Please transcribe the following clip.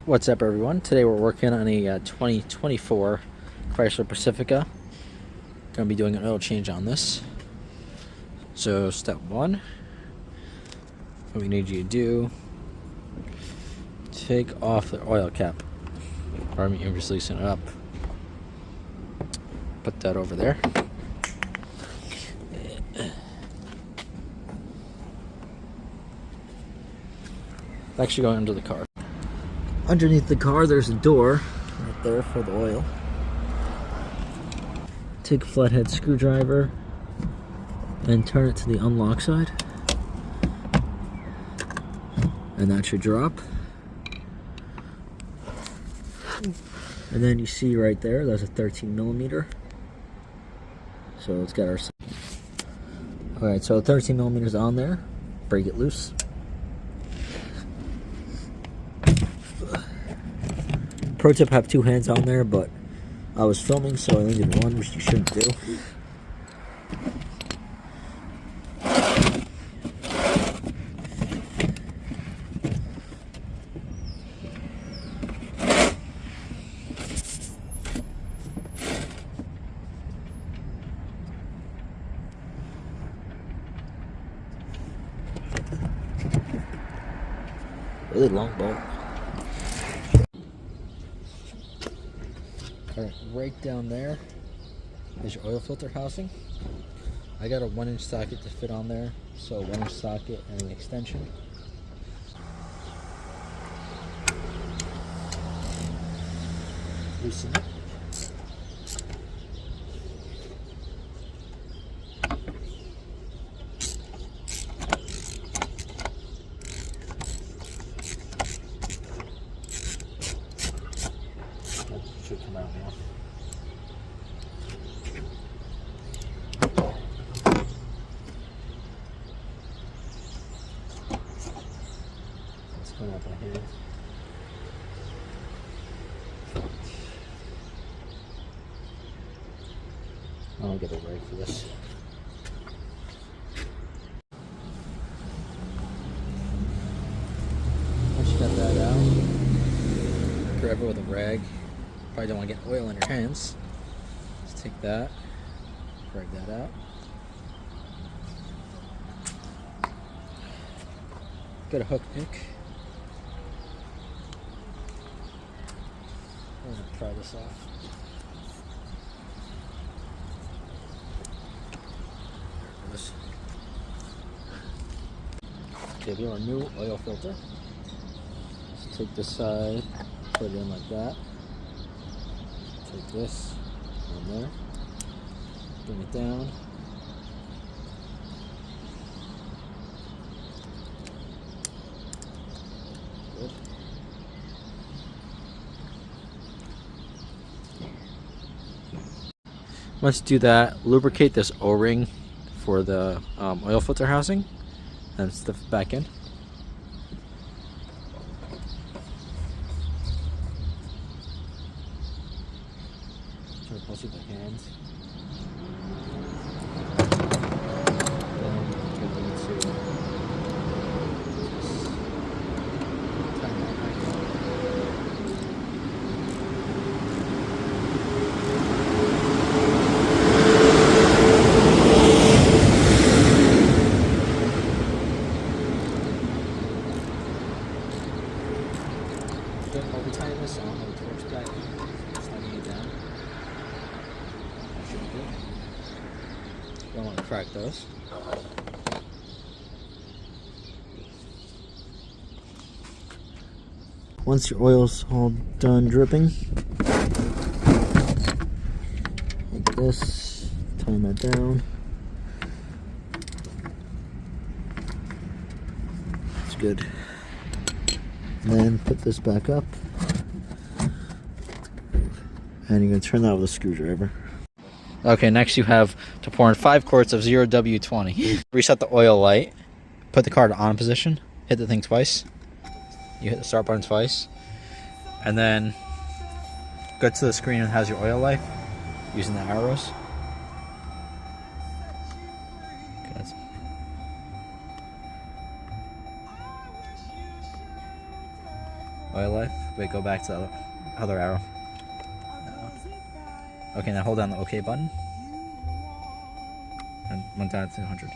What's up, everyone? Today we're working on a 2024 Chrysler Pacifica. Going to be doing an oil change on this. So step one, what we need you to do, take off the oil cap. Or I'm just loosening it up. Put that over there. It's actually going under the car. Underneath the car, there's a door right there for the oil. Take a flathead screwdriver and turn it to the unlock side. And that should drop. And then you see right there, there's a 13mm. So it's got our... Alright, so 13mm is on there. Break it loose. Pro tip, have two hands on there, but I was filming, so I only did one, which you shouldn't do. Really long bolt. Alright, right down there is your oil filter housing. I got a 1-inch socket to fit on there, so a 1-inch socket and an extension. Loosen it. Should come out now. Let's clean up my hand. I'll get a rag for this. Once you got that out, grab it with a rag. Probably don't want to get oil in your hands. Let's take that, drag that out. Get a hook pick. I'm going to pry this off. There it goes. Okay, we have our new oil filter. Let's take this side, put it in like that. Take this on there, bring it down. Good. Once you do that, lubricate this O-ring for the oil filter housing and stuff it back in. Try to push with the hands. Don't over-tighten this, I don't know if it works back. Sliding it down. Should be good. Don't want to crack those. Once your oil's all done dripping, like this, tighten that down. It's good. And then put this back up. And you're going to turn that with a screwdriver. Okay, next you have to pour in 5 quarts of 0W20. Reset the oil light. Put the car to on position. Hit the thing twice. You hit the start button twice. And then go to the screen that has your oil life using the arrows. Okay, oil life. Wait, go back to the other arrow. Okay, now hold down the OK button. And 1 down to 200.